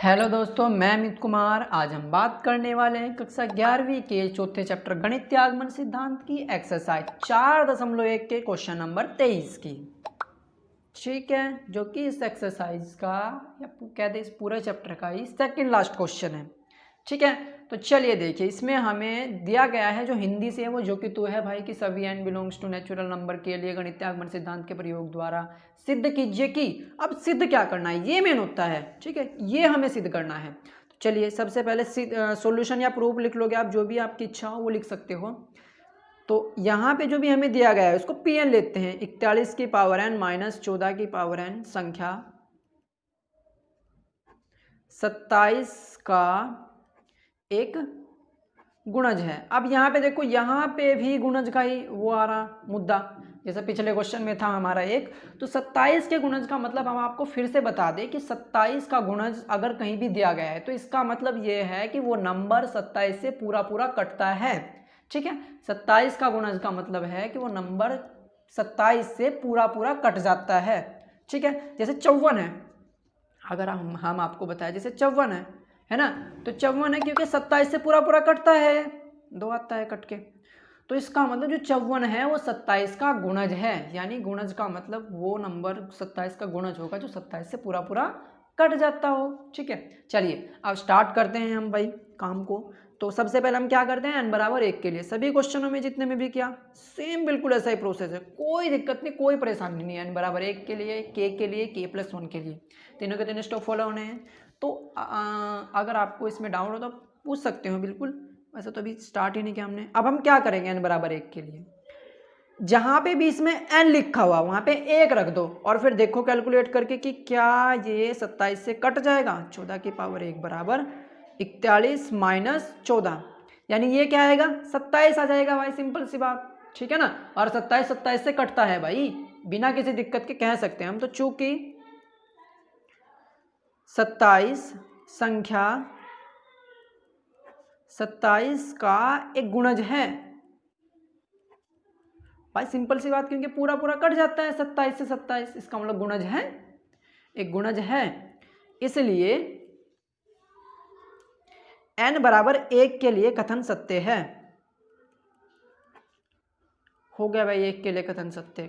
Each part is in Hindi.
हेलो दोस्तों, मैं अमित कुमार। आज हम बात करने वाले हैं कक्षा 11वीं के चौथे चैप्टर गणितीय आगमन सिद्धांत की एक्सरसाइज 4.1 के क्वेश्चन नंबर 23 की। ठीक है, जो कि इस एक्सरसाइज का या कहते इस पूरे चैप्टर का ही सेकंड लास्ट क्वेश्चन है। ठीक है, तो चलिए देखिए, इसमें हमें दिया गया है जो हिंदी से है वो जो कि तू है भाई कि सभी n belongs to natural number के लिए गणितीय आगमन सिद्धांत के प्रयोग द्वारा सिद्ध कीजिए कि। अब सिद्ध क्या करना है, ये मेन होता है। ठीक है, ये हमें सिद्ध करना है। तो चलिए सबसे पहले सॉल्यूशन या प्रूफ लिख लोगे आप, जो भी आपकी इच्छा हो वो लिख सकते हो। तो यहाँ पे जो भी हमें दिया गया है उसको Pn लेते हैं। 41 की पावर n माइनस 14 की पावर n संख्या 27 का एक गुणज है। अब यहाँ पे देखो, यहाँ पे भी गुणज का ही वो आ रहा मुद्दा, जैसे पिछले क्वेश्चन में था हमारा एक। तो 27 के गुणज का मतलब हम आपको फिर से बता दें कि 27 का गुणज अगर कहीं भी दिया गया है तो इसका मतलब ये है कि वो नंबर 27 से पूरा पूरा कटता है। ठीक है, 27 का गुणज का मतलब है कि वो नंबर 27 से पूरा पूरा कट जाता है। ठीक है, जैसे 54 है, अगर हम आपको बताएं जैसे 54 है ना, तो 54 है क्योंकि 27 से पूरा पूरा कटता है, 2 आता है कट के। तो इसका मतलब जो 54 है वो 27 का गुणज है, यानी गुणज का मतलब वो नंबर 27 का गुणज होगा जो 27 से पूरा पूरा कट जाता हो। ठीक है, चलिए अब स्टार्ट करते हैं हम भाई काम को। तो सबसे पहले हम क्या करते हैं, n बराबर 1 के लिए सभी क्वेश्चनों में जितने में भी किया सेम बिल्कुल ऐसा ही प्रोसेस है, कोई दिक्कत नहीं, कोई परेशानी नहीं है। n बराबर 1 के लिए, के लिए, k+1 के लिए, तीनों के तीनों स्टेप फॉलो होने हैं। तो अगर आपको इसमें डाउट हो तो पूछ सकते हो बिल्कुल, वैसे तो अभी स्टार्ट ही नहीं किया हमने। अब हम क्या करेंगे, n बराबर 1 के लिए जहाँ पे भी इसमें n लिखा हुआ वहाँ पे 1 रख दो और फिर देखो कैलकुलेट करके कि क्या ये 27 से कट जाएगा। 14 की पावर 1 बराबर 41 माइनस 14, यानी ये क्या आएगा, 27 आ जाएगा भाई, सिंपल सी बात। ठीक है ना, और 27 से कटता है भाई, बिना किसी दिक्कत के कह सकते हैं हम। तो चूंकि 27 संख्या 27 का एक गुणज है भाई, सिंपल सी बात, क्योंकि पूरा पूरा कट जाता है 27 से 27, इसका मतलब गुणज है, एक गुणज है। इसलिए n बराबर 1 के लिए कथन सत्य है। हो गया भाई, 1 के लिए कथन सत्य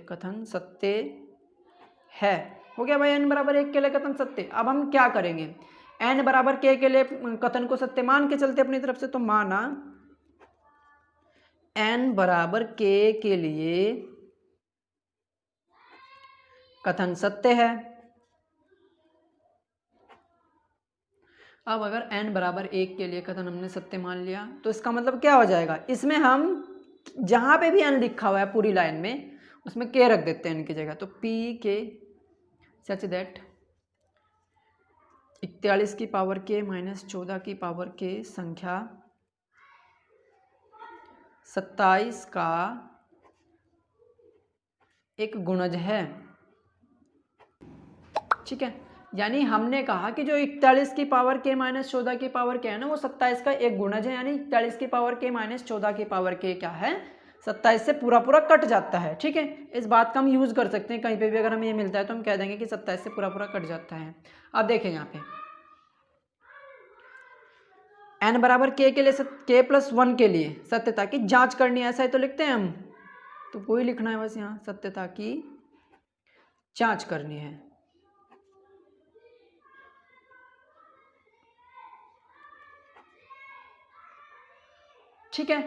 है। हो गया भाई, n बराबर 1 के लिए कथन सत्य। अब हम क्या करेंगे, n बराबर k के लिए कथन को सत्य मान के चलते अपनी तरफ से। तो माना n बराबर k के लिए कथन सत्य है। अब अगर n बराबर 1 के लिए कथन हमने सत्य मान लिया तो इसका मतलब क्या हो जाएगा, इसमें हम जहाँ पे भी n लिखा हुआ है पूरी लाइन में उसमें k रख देते हैं n की जगह। तो p के सच दैट 41 की पावर k माइनस 14 की पावर k संख्या 27 का एक गुणज है। ठीक है, यानी हमने कहा कि जो 41 की पावर k माइनस 14 की पावर k है ना, वो 27 का एक गुणज है, यानी 41 की पावर k माइनस 14 की पावर k क्या है, 27 से पूरा पूरा कट जाता है। ठीक है, इस बात का हम यूज कर सकते हैं कहीं पे भी, अगर हमें ये मिलता है तो हम कह देंगे कि 27 से पूरा पूरा कट जाता है। अब देखें यहाँ पे n बराबर k के लिए k+1 के लिए सत्यता की जांच करनी है, ऐसा ही तो लिखते हैं हम। तो कोई लिखना है बस, यहाँ सत्यता की जांच करनी है। ठीक है,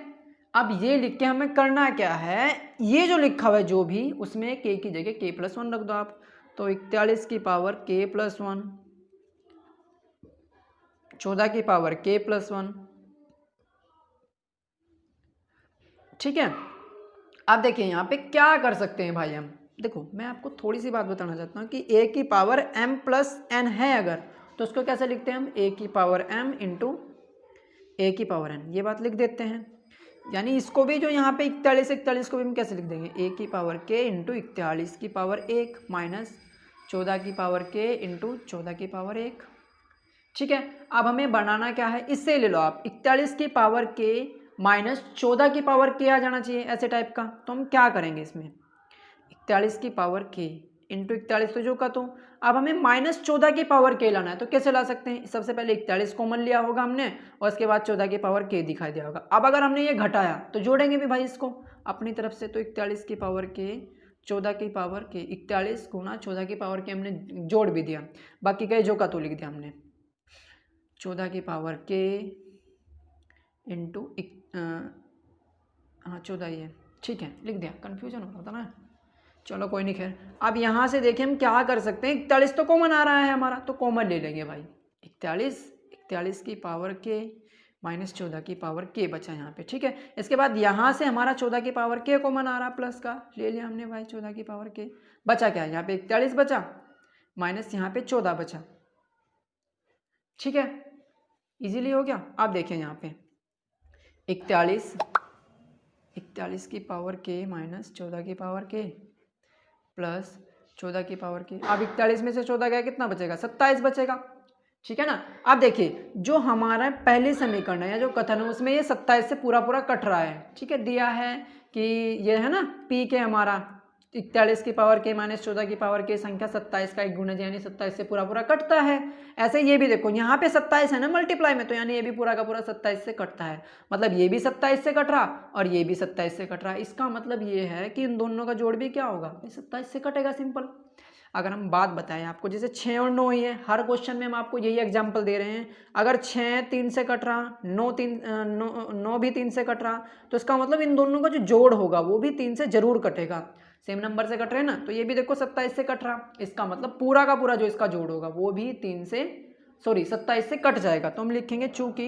अब ये लिख के हमें करना क्या है, ये जो लिखा हुआ है जो भी उसमें k की जगह k+1 रख दो आप। तो 41 की पावर k+1, 14 की पावर k+1। ठीक है, अब देखिए यहाँ पे क्या कर सकते हैं भाई हम। देखो मैं आपको थोड़ी सी बात बताना चाहता हूँ कि a की पावर m+n है अगर, तो उसको कैसे लिखते हैं हम, a की पावर m इंटू a की पावर n, ये बात लिख देते हैं। यानी इसको भी जो यहाँ पे 41 को भी हम कैसे लिख देंगे, a की पावर k इंटू 41 की पावर 1 माइनस 14 की पावर k इंटू 14 की पावर 1। ठीक है, अब हमें बनाना क्या है, इससे ले लो आप 41 की पावर k माइनस 14 की पावर k आ जाना चाहिए ऐसे टाइप का। तो हम क्या करेंगे इसमें, 41 की पावर k इंटू 41 तो जो का तो। अब हमें -14 की पावर के लाना है, तो कैसे ला सकते हैं? सबसे पहले 41 कॉमन लिया होगा हमने और उसके बाद 14 की पावर के दिखाई दिया होगा। अब अगर हमने ये घटाया तो जोड़ेंगे भी भाई इसको अपनी तरफ से, तो 41 की पावर के 14 की पावर के, 41 गुणा 14 की पावर के हमने जोड़ भी दिया, बाकी का जो का तो लिख दिया हमने 14 की पावर के इंटू हाँ 14 ही है, ठीक है लिख दिया, कन्फ्यूजन हो रहा था ना, चलो कोई नहीं खैर। अब यहाँ से देखिए हम क्या कर सकते हैं, 41 तो कॉमन आ रहा है हमारा, तो कॉमन ले लेंगे भाई। 41 की पावर के -14 की पावर के बचा यहाँ पे, ठीक है। इसके बाद यहाँ से हमारा 14 की पावर के कॉमन आ रहा प्लस का, ले लिया हमने भाई 14 की पावर के। बचा क्या है यहाँ पे 41 बचा माइनस यहाँ पे 14 बचा, ठीक है इजीली हो गया। आप देखें यहाँ पे 41 की पावर के माइनस 14 की पावर के प्लस 14 की पावर के। अब 41 में से 14 गया कितना बचेगा? 27 बचेगा, ठीक है ना। अब देखिए जो हमारा पहली समीकरण है या जो कथन है उसमें ये 27 से पूरा पूरा कट रहा है, ठीक है। दिया है कि ये है ना पी के हमारा 41 की पावर के माइनस 14 की पावर के संख्या 27 का एक गुणज, यानी 27 से पूरा पूरा कटता है। ऐसे ये भी देखो यहाँ पे 27 है ना मल्टीप्लाई में, तो यानी ये भी पूरा का पूरा 27 से कटता है, मतलब ये भी 27 से कट रहा और ये भी 27 से कट रहा। इसका मतलब ये है कि इन दोनों का जोड़ भी क्या होगा? 27 से कटेगा, सिंपल। अगर हम बात बताएं आपको, जैसे 6 और 9 ही है, हर क्वेश्चन में हम आपको यही एग्जांपल दे रहे हैं। अगर 6 3 से कट रहा, 9 भी 3 से कट रहा, तो इसका मतलब इन दोनों का जो जोड़ होगा वो भी 3 से जरूर कटेगा। सेम नंबर से कट रहे हैं ना, तो ये भी देखो 27 से कट रहा, इसका मतलब पूरा का पूरा जो इसका जोड़ होगा वो भी 27 से कट जाएगा। तो हम लिखेंगे चूंकि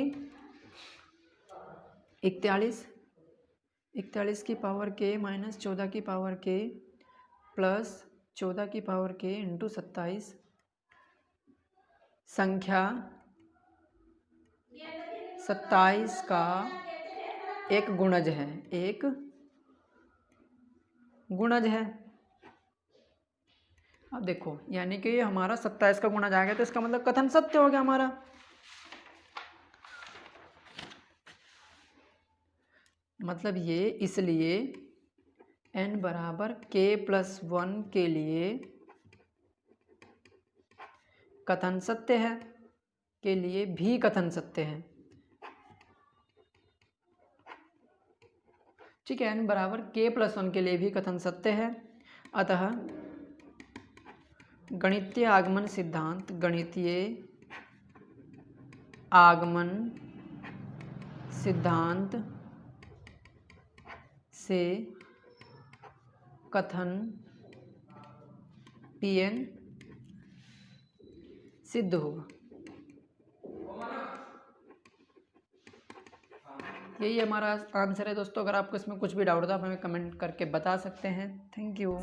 41 की पावर के माइनस 14 की पावर के प्लस 14 की पावर के इंटू 27 संख्या 27 का एक गुणज है, एक गुणज है। अब देखो यानी कि ये हमारा 27 का गुणज आ गया, तो इसका मतलब कथन सत्य हो गया हमारा। मतलब ये इसलिए n बराबर k+1 के लिए कथन सत्य है, के लिए भी कथन सत्य है, ठीक है। n बराबर k+1 के लिए भी कथन सत्य है। अतः गणितीय आगमन सिद्धांत, गणितीय आगमन सिद्धांत से कथन Pn सिद्ध होगा। यही हमारा आंसर है दोस्तों। अगर आपको इसमें कुछ भी डाउट था आप हमें कमेंट करके बता सकते हैं। Thank you.